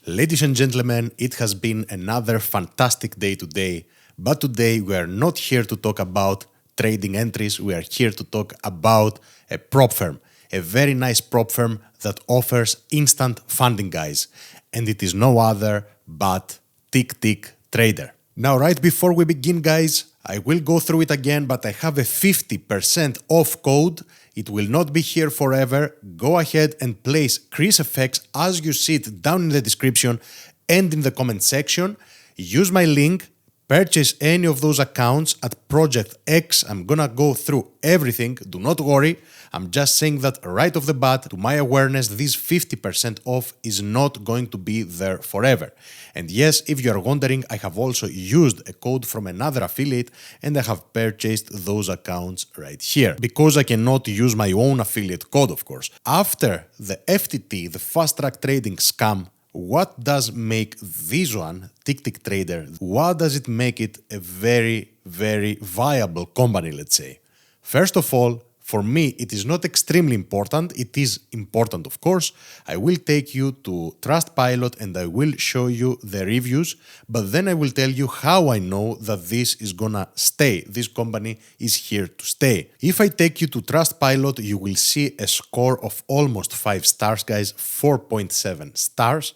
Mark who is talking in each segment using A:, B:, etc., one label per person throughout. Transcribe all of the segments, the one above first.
A: Ladies and gentlemen, it has been another fantastic day today, but today we are not here to talk about trading entries, we are here to talk about a prop firm, a very nice prop firm that offers instant funding, guys, and it is no other but TickTickTrader. Now, right before we begin, guys, I will go through it again, but I have a 50% off code. It will not be here forever. Go ahead and place ChrisFX as you see it down in the description and in the comment section. Use my link, purchase any of those accounts at Project X. I'm gonna go through everything, do not worry. I'm just saying that right off the bat, to my awareness, this 50% off is not going to be there forever. And yes, if you are wondering, I have also used a code from another affiliate and I have purchased those accounts right here, because I cannot use my own affiliate code, of course. After the FTT, the fast track trading scam, what does make this one, TickTickTrader, what does it make it a very, very viable company, let's say? First of all, for me, it is not extremely important. It is important, of course. I will take you to Trustpilot and I will show you the reviews, but then I will tell you how I know that this is gonna stay. This company is here to stay. If I take you to Trustpilot, you will see a score of almost 5 stars, guys, 4.7 stars,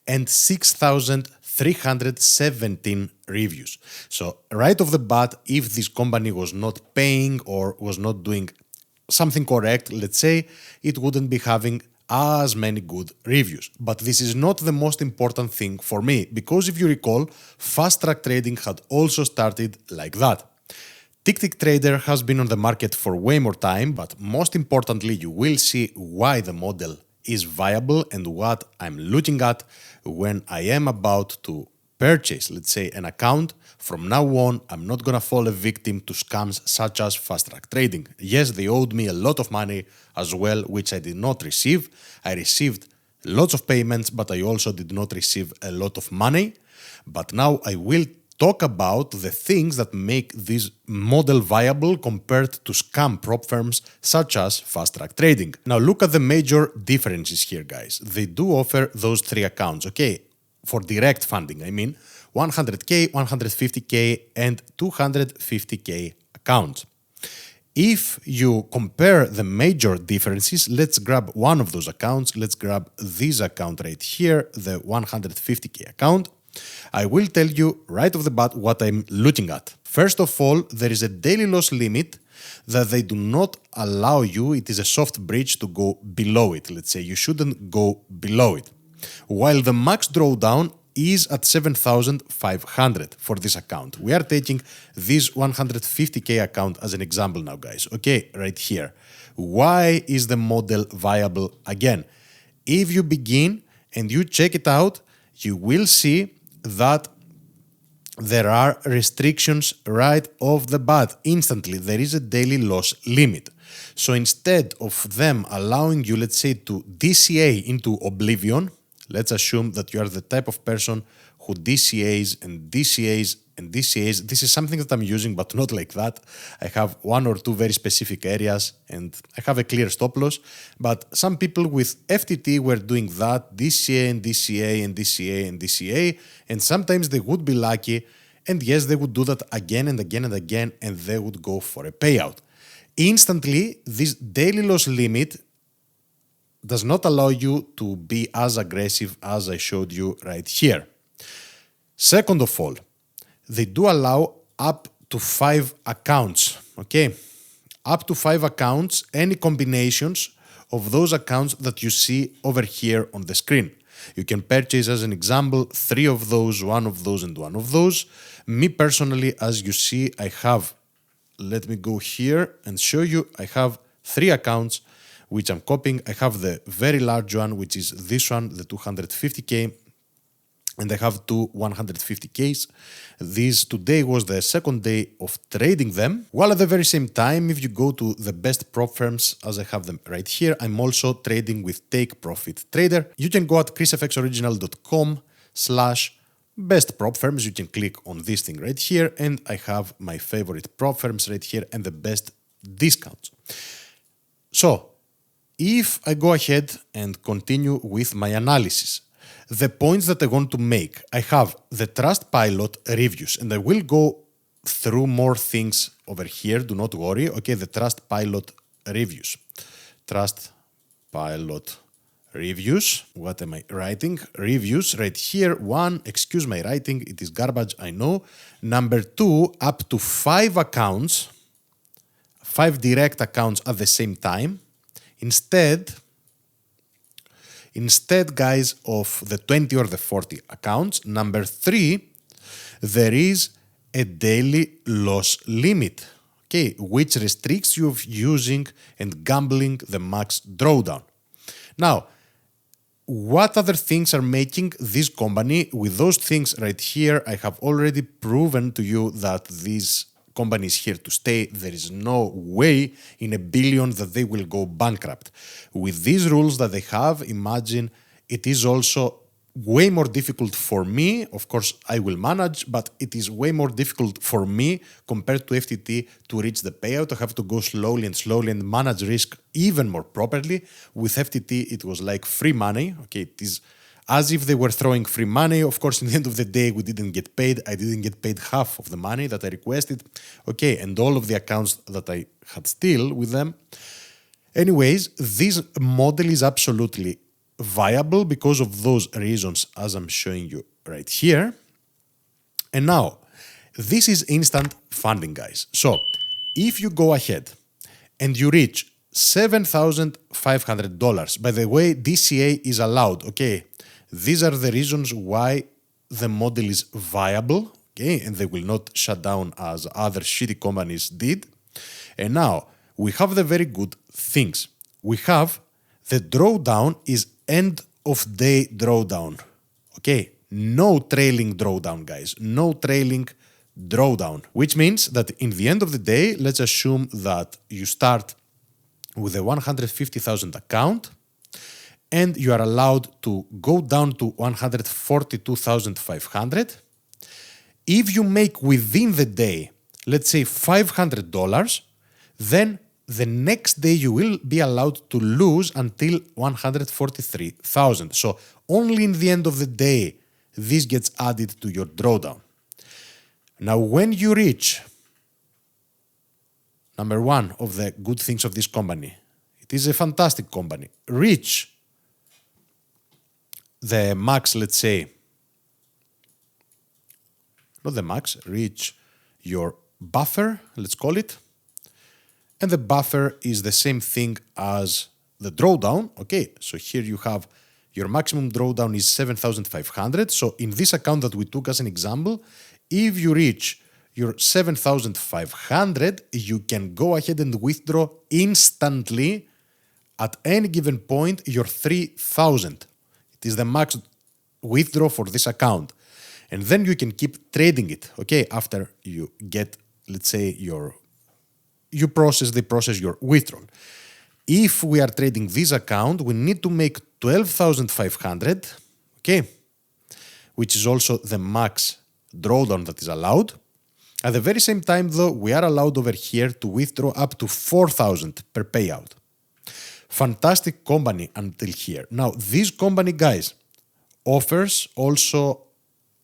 A: and 6,317 reviews. So right off the bat, if this company was not paying or was not doing something correct, let's say, it wouldn't be having as many good reviews. But this is not the most important thing for me, because if you recall, fast track trading had also started like that. TickTickTrader has been on the market for way more time, but most importantly, you will see why the model is viable and what I'm looking at when I am about to purchase, let's say, an account. From now on, I'm not gonna fall a victim to scams such as fast track trading. Yes, they owed me a lot of money as well, which I did not receive. I received lots of payments, but I also did not receive a lot of money. But now I will talk about the things that make this model viable compared to scam prop firms such as fast track trading. Now look at the major differences here, guys. They do offer those 3 accounts, okay? For direct funding, I mean, 100K, 150K, and 250K accounts. If you compare the major differences, let's grab one of those accounts. Let's grab this account right here, the 150K account. I will tell you right off the bat what I'm looking at. First of all, there is a daily loss limit that they do not allow you. It is a soft bridge to go below it. Let's say you shouldn't go below it. While the max drawdown is at 7,500 for this account. We are taking this 150K account as an example now, guys. Okay, right here. Why is the model viable? Again, if you begin and you check it out, you will see that there are restrictions right off the bat. Instantly, there is a daily loss limit. So instead of them allowing you, let's say, to DCA into oblivion, let's assume that you are the type of person who DCAs and DCAs and DCAs. This is something that I'm using, but not like that. I have 1 or 2 very specific areas and I have a clear stop loss. But some people with FTT were doing that, DCA and DCA and DCA and DCA. And sometimes they would be lucky. And yes, they would do that again and again and again, and they would go for a payout. Instantly, this daily loss limit does not allow you to be as aggressive as I showed you right here. Second of all, they do allow up to 5 accounts, okay? Up to 5 accounts, any combinations of those accounts that you see over here on the screen. You can purchase, as an example, 3 of those, 1 of those, and 1 of those. Me personally, as you see, I have, let me go here and show you, I have 3 accounts which I'm copying. I have the very large one, which is this one, the 250K, and I have 2 150Ks. This today was the second day of trading them. While at the very same time, if you go to the best prop firms, as I have them right here, I'm also trading with Take Profit Trader. You can go at chrisfxoriginal.com/best prop firms. You can click on this thing right here, and I have my favorite prop firms right here and the best discounts. So if I go ahead and continue with my analysis, the points that I want to make. I have the Trustpilot reviews, and I will go through more things over here, do not worry. Okay, the Trustpilot reviews. Trustpilot reviews. What am I writing? Reviews right here. 1, excuse my writing, it is garbage, I know. Number 2, up to 5 accounts, 5 direct accounts at the same time. Instead, guys, of the 20 or the 40 accounts. Number 3, there is a daily loss limit, okay, which restricts you of using and gambling the max drawdown. Now, what other things are making this company? With those things right here, I have already proven to you that this company is here to stay. There is no way in a billion that they will go bankrupt. With these rules that they have, imagine it is also way more difficult for me. Of course, I will manage, but it is way more difficult for me compared to FTT to reach the payout. I have to go slowly and manage risk even more properly. With FTT, it was like free money. Okay, it is as if they were throwing free money. Of course, in the end of the day, we didn't get paid. I didn't get paid half of the money that I requested. Okay, and all of the accounts that I had still with them. Anyways, this model is absolutely viable because of those reasons as I'm showing you right here. And now, this is instant funding, guys. So, if you go ahead and you reach $7,500, by the way, DCA is allowed, okay? These are the reasons why the model is viable, okay? And they will not shut down as other shitty companies did. And now, we have the very good things. We have the drawdown is end of day drawdown. Okay, no trailing drawdown, guys. No trailing drawdown, which means that in the end of the day, let's assume that you start with a 150,000 account and you are allowed to go down to 142,500. If you make within the day, let's say $500, then the next day you will be allowed to lose until 143,000. So only in the end of the day, this gets added to your drawdown. Now, when you reach, number one of the good things of this company, it is a fantastic company, reach the max, let's say, not the max, reach your buffer, let's call it. And the buffer is the same thing as the drawdown. Okay, so here you have your maximum drawdown is 7,500. So in this account that we took as an example, if you reach your 7,500, you can go ahead and withdraw instantly at any given point your 3,000. It is the max withdraw for this account. And then you can keep trading it, okay, after you get, let's say, they process your withdrawal. If we are trading this account, we need to make 12,500, okay, which is also the max drawdown that is allowed. At the very same time, though, we are allowed over here to withdraw up to 4,000 per payout. Fantastic company until here. Now, this company, guys, offers also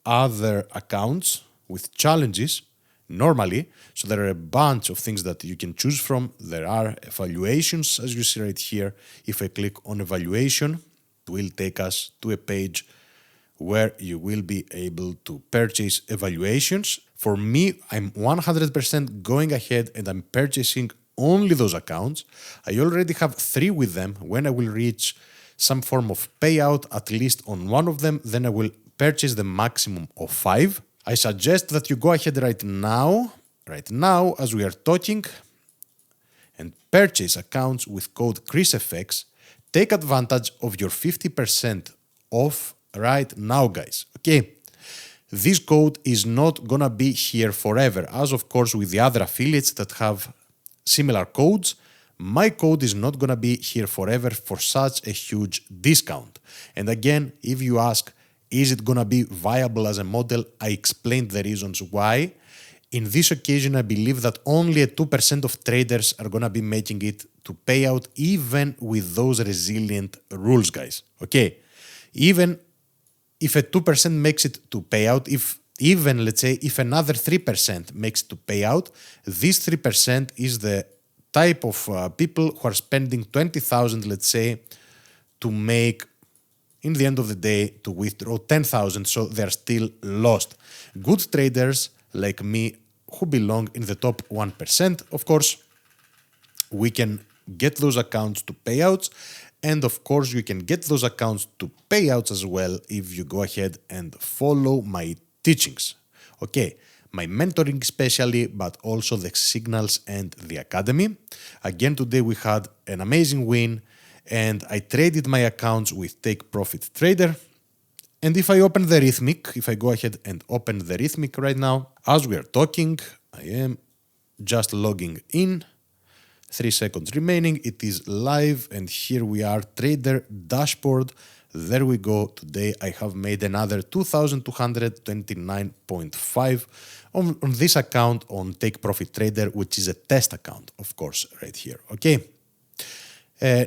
A: other accounts with challenges normally. So there are a bunch of things that you can choose from. There are evaluations, as you see right here. If I click on evaluation, it will take us to a page where you will be able to purchase evaluations. For me, I'm 100% going ahead and I'm purchasing only those accounts. I already have 3 with them. When I will reach some form of payout, at least on one of them, then I will purchase the maximum of 5. I suggest that you go ahead right now as we are talking, and purchase accounts with code ChrisFX. Take advantage of your 50% off right now, guys. Okay, this code is not gonna be here forever, as of course with the other affiliates that have similar codes. My code is not gonna be here forever for such a huge discount. And again, if you ask, is it gonna be viable as a model? I explained the reasons why. In this occasion, I believe that only 2% of traders are gonna be making it to payout, even with those resilient rules, guys. Okay, even if a 2% makes it to payout, even let's say if another 3% makes it to payout, this 3% is the type of people who are spending 20,000, let's say, to make, in the end of the day, to withdraw 10,000, so they're still lost. Good traders like me who belong in the top 1%, of course, we can get those accounts to payouts, and of course you can get those accounts to payouts as well if you go ahead and follow my teachings. Okay, my mentoring especially, but also the signals and the academy. Again, today we had an amazing win, and I traded my accounts with TickTickTrader. And if I open the Rhythmic, if I go ahead and open the Rhythmic right now, as we are talking, I am just logging in. 3 seconds remaining, it is live, and here we are, trader dashboard. There we go. Today I have made another 2,229.5 on this account on TickTickTrader, which is a test account, of course, right here. Okay.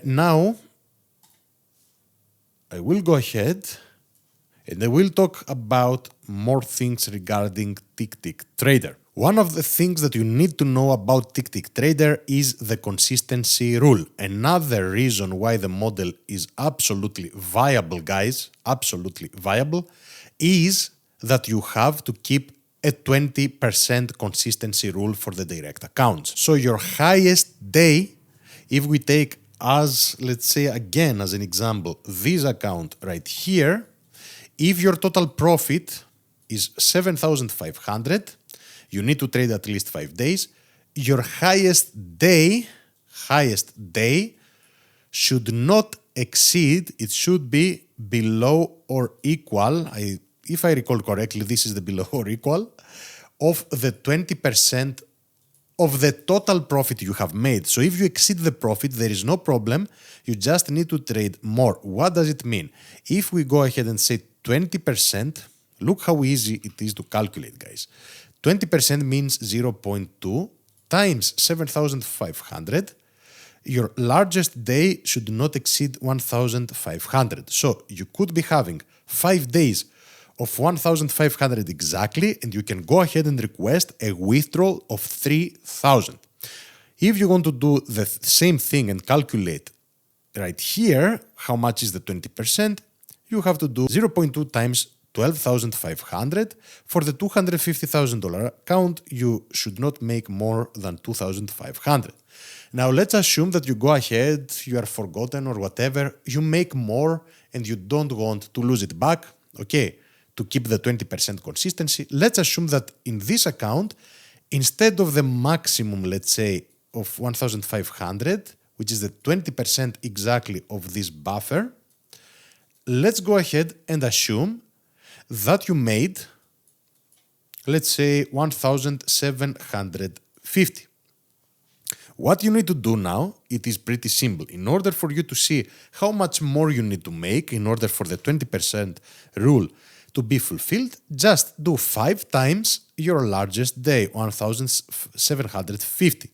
A: Now I will go ahead and I will talk about more things regarding TickTickTrader. One of the things that you need to know about TickTickTrader is the consistency rule. Another reason why the model is absolutely viable, guys, absolutely viable, is that you have to keep a 20% consistency rule for the direct accounts. So your highest day, if we take as, let's say again, as an example, this account right here, if your total profit is 7,500, you need to trade at least 5 days. Your highest day should not exceed, it should be below or equal, if I recall correctly, this is the below or equal, of the 20% of the total profit you have made. So if you exceed the profit, there is no problem, you just need to trade more. What does it mean? If we go ahead and say 20%, look how easy it is to calculate, guys. 20% means 0.2 times 7,500. Your largest day should not exceed 1,500. So you could be having 5 days of 1,500 exactly, and you can go ahead and request a withdrawal of 3,000. If you want to do the same thing and calculate right here, how much is the 20%, you have to do 0.2 times 12,500. For the $250,000 account, you should not make more than 2,500. Now let's assume that you go ahead, you are forgotten or whatever, you make more and you don't want to lose it back, okay, to keep the 20% consistency. Let's assume that in this account, instead of the maximum, let's say, of 1,500, which is the 20% exactly of this buffer, let's go ahead and assume that you made, let's say, 1,750. What you need to do now, it is pretty simple. In order for you to see how much more you need to make in order for the 20% rule to be fulfilled, just do 5 times your largest day, 1,750.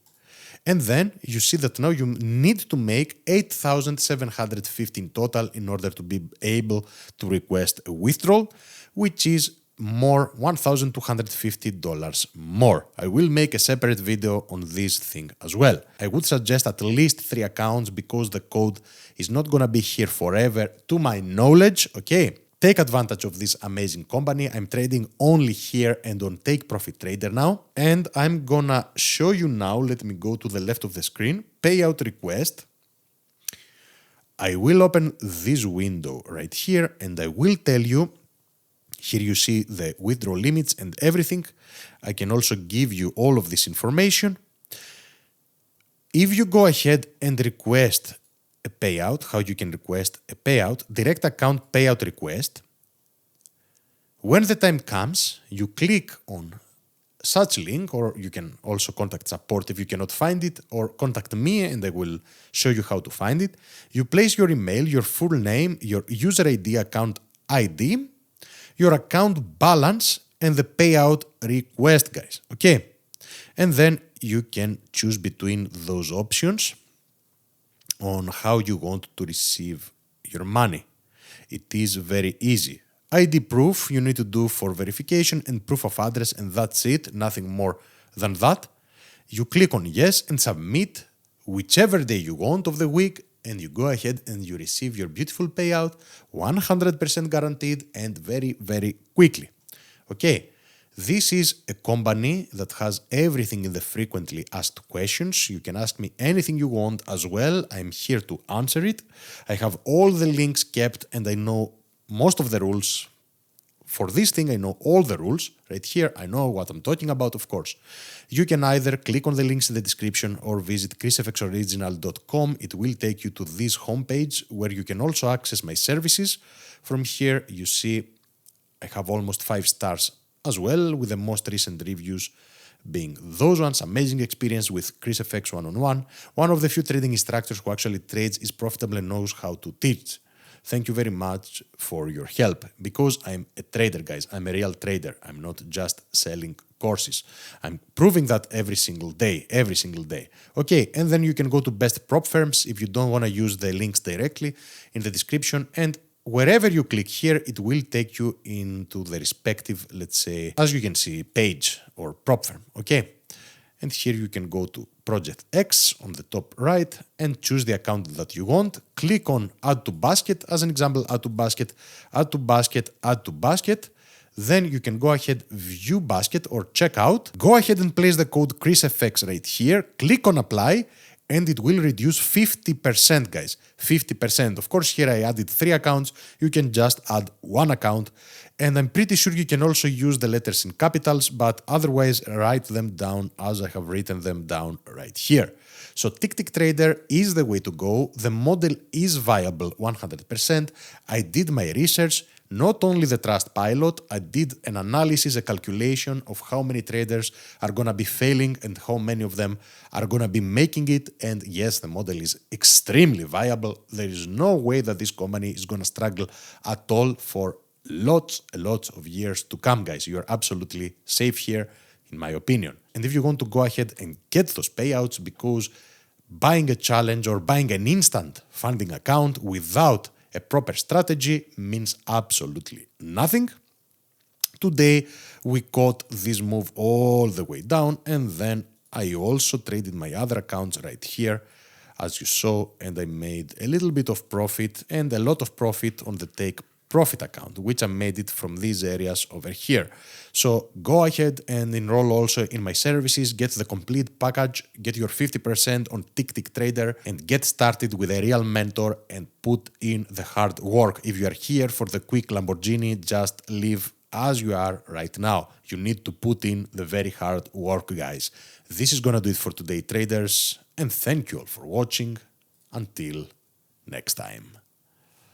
A: And then you see that now you need to make 8,750 in total in order to be able to request a withdrawal, which is more $1,250 more. I will make a separate video on this thing as well. I would suggest at least 3 accounts because the code is not gonna be here forever to my knowledge, okay? Take advantage of this amazing company. I'm trading only here and on TickTickTrader now. And I'm gonna show you now, let me go to the left of the screen, payout request. I will open this window right here and I will tell you, here you see the withdrawal limits and everything. I can also give you all of this information. If you go ahead and request a payout, how you can request a payout, direct account payout request. When the time comes, you click on such link, or you can also contact support if you cannot find it, or contact me and I will show you how to find it. You place your email, your full name, your user ID, account ID, your account balance, and the payout request, guys, okay? And then you can choose between those options on how you want to receive your money. It is very easy. ID proof you need to do for verification and proof of address, and that's it, nothing more than that. You click on yes and submit whichever day you want of the week, and you go ahead and you receive your beautiful payout, 100% guaranteed and very, very quickly. Okay, this is a company that has everything in the frequently asked questions. You can ask me anything you want as well. I'm here to answer it. I have all the links kept and I know most of the rules. For this thing, I know all the rules. Right here, I know what I'm talking about, of course. You can either click on the links in the description or visit chrisfxoriginal.com. It will take you to this homepage where you can also access my services. From here, you see I have almost 5 stars as well, with the most recent reviews being those ones. Amazing experience with ChrisFX one-on-one. One of the few trading instructors who actually trades, is profitable and knows how to teach. Thank you very much for your help, because I'm a trader, guys. I'm a real trader. I'm not just selling courses. I'm proving that every single day. Okay, and then you can go to best prop firms if you don't want to use the links directly in the description, and wherever you click here, it will take you into the respective, let's say, as you can see, page or prop firm, okay? And here you can go to Project X on the top right and choose the account that you want. Click on Add to Basket, as an example, Add to Basket, Add to Basket, Add to Basket. Then you can go ahead, View Basket or Checkout. Go ahead and place the code ChrisFX right here. Click on Apply, and it will reduce 50%, guys. 50%. Of course, here I added 3 accounts. You can just add 1 account. And I'm pretty sure you can also use the letters in capitals, but otherwise write them down as I have written them down right here. So TickTickTrader is the way to go. The model is viable 100%. I did my research. Not only the Trust Pilot, I did an analysis, a calculation of how many traders are going to be failing and how many of them are going to be making it. And yes, the model is extremely viable. There is no way that this company is going to struggle at all for lots of years to come, guys. You are absolutely safe here, in my opinion. And if you want to go ahead and get those payouts, because buying a challenge or buying an instant funding account without a proper strategy means absolutely nothing. Today, we caught this move all the way down, and then I also traded my other accounts right here, as you saw, and I made a little bit of profit and a lot of profit on the take profit account, which I made it from these areas over here. So go ahead and enroll also in my services, get the complete package, get your 50% on TickTickTrader, and get started with a real mentor and put in the hard work. If you are here for the quick Lamborghini, just live as you are right now. You need to put in the very hard work, guys. This is gonna do it for today, traders, and thank you all for watching. Until next time.